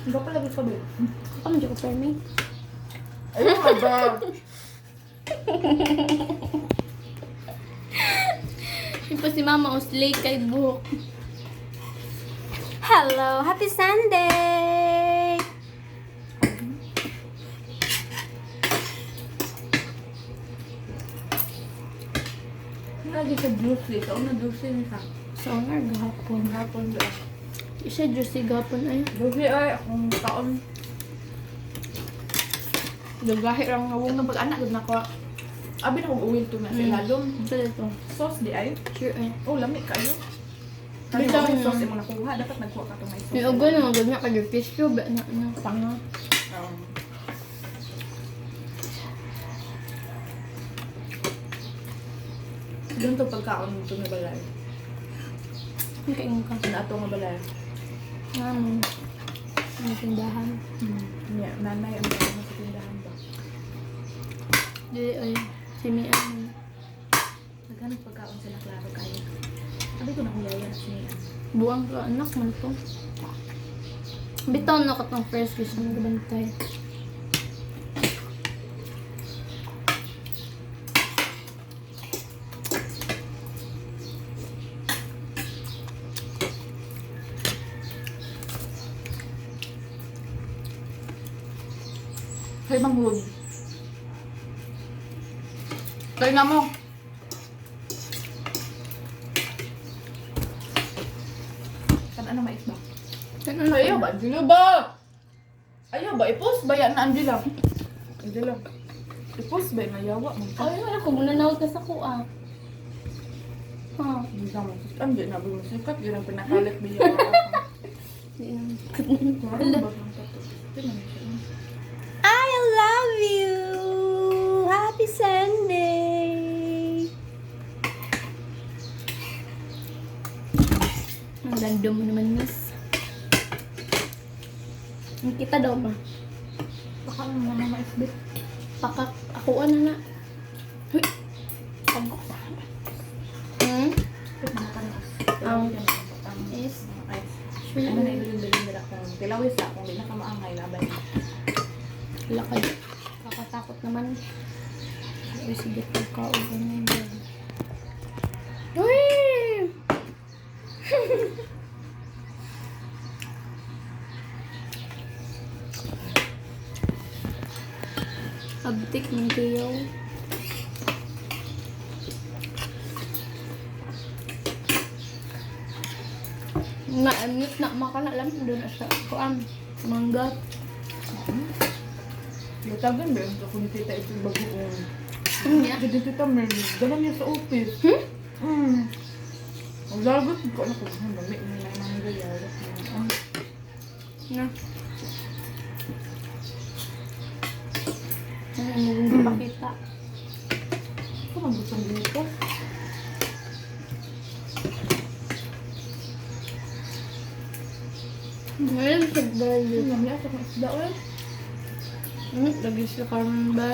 Hindi pa lagi sabi. Ano dyan ko permi? Ayun nga ba? Ipo si Mama Osley kay buhok. Hello! Happy Sunday! Lagi sa juicy. Ikaw na juicy niya. So, nga gahapon. Hapon ba? Isa juicy gahapon ay. Juicy ay. Akong taon. Dagahi lang nga Huwag na pag-anak. Huwag na ko. Abi na kong uwil to na sa ilalom. Ito dito. Sauce di ay. Sure ay. Oh, lamig kayo. Kasi Bitaw may na. sauce mo nakuha. Dapat nagkuha ka itong may sauce. May ugo na magod na kag fish cube na panga. Doon to pagkaon mo ito na balay. Ang kain ka. Na ito nga balay. Naman. Ang tindahan. Yeah, nanay ang mga sa tindahan ba? Dili ay. Simian. Naghanap pagkaon sila klaro kayo. Sabi ko na kung yaya na siya. Buwang ka anak man to. Bitaw na ka tong first kiss ng gabantay. Hey, manghud. Try na mo. Kan ano mais ba? Ano Ayaw ba? Angela ba? Ayaw ba? I-post ba yan na Angela? Angela. I-post ba? Nayawa mo. Ay, wala ko muna nawag ka sa kuha. Ha? Hindi ka mo. Angela na ba mo sikat? Yun ang pinakalit biya. Hala. I love you! Happy Sunday! Ang ganda mo naman, miss. Ang kita daw ma. Baka mo na mais ba? Pakak, ako ano na. Huy! Pagok. Ang is Ano na ilulong nila kung tilawis sa kung di na ka maangay laban. lakad. Kakatakot naman. Ay, sige, pagkaubo na yun. Uy! Abtik ng tiyaw. Na-amit na makana lang doon na sa kuan. Mangga. Latagan ba yung kung tita ito bagoong. Niya. Jadi tita Merlin, dalam niya sa office. Ang lagot ko na kung ang dami na naman gaya. Na. Ano mo pakita? Ito man gustong dito. Ngayon sa bayo. Ang dami asa kong isda oil. Lagi sa karon ba?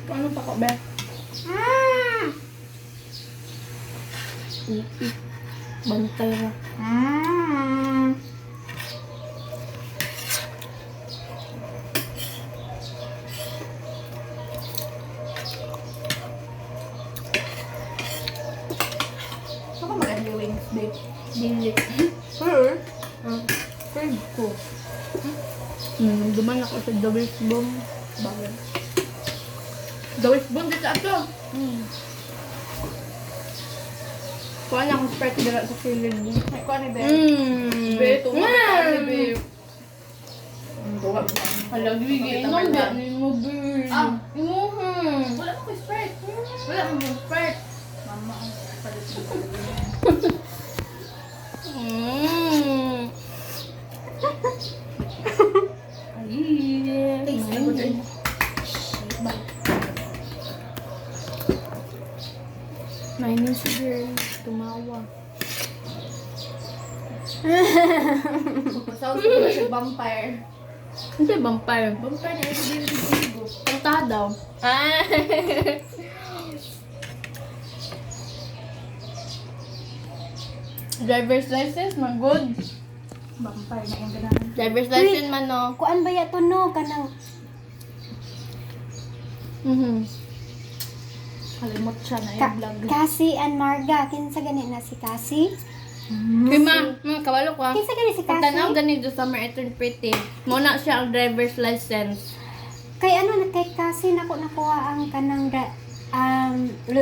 Paano pa ko ba? Upi. Bantay ra. Saka mag-end wings, babe. Dili. Sure. Friend ko. Duman ako sa double bomb. Bakit? Dawis bun dito ato. Kuha na akong Sprite dala sa feeling mo. Ay, kuha ni babe. Babe, tuwa ka ni babe. Tuwa ka. Halagwigi. Inom ba? Ni mo, babe. Wala mo ko Sprite. Wala mo ko Sprite. Mama, ang palit mo. Ay, Taste na ko din. Minus girl. Tumawa. Masaw ko siya vampire. Hindi vampire. Vampire na ito din sa Punta daw. Ah! Driver's license, man good. Vampire na yung ganahan. Driver's license man no. Kuan ba ya to no kanang Kalimot siya na Ka- yung vlog. Cassie and Marga. Kinsa gani na si Cassie? Kay ma, kabalo ko. Kinsa gani si Pagtanaw Cassie? ganito sa Summer Etern Pretty. Muna siya ang driver's license. Kay ano na kay Cassie nako nakuha ang kanang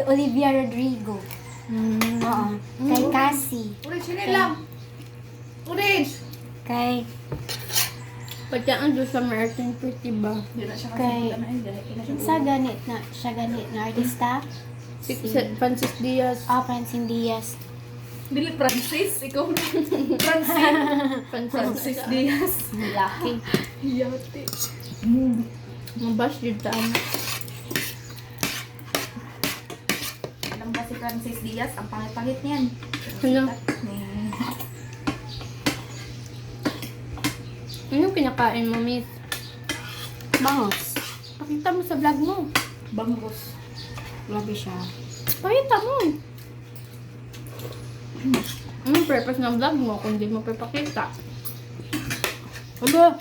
Olivia Rodrigo. Oo. Kay Cassie. Orange, hindi lang. Orange! Kay Pagkaan doon sa Summer Etern Pretty ba? Hindi na siya Kay- kasi na yun. Dahil na siya. kinsa ganit na siya ganit na artista? Si Francis Diaz. Francine Diaz. Dili Francis, ikaw na. Francis. Francis Diaz. Lucky. Yate. Mabash yun taan. Alam ba si Francis Diaz? Ang pangit-pangit niyan. Ano? Ni- Anong pinakain mo, miss? Bangos. Pakita mo sa vlog mo. Bangus. Grabe siya. Pakita mo. Anong purpose ng vlog mo kung di mo papakita? Ano?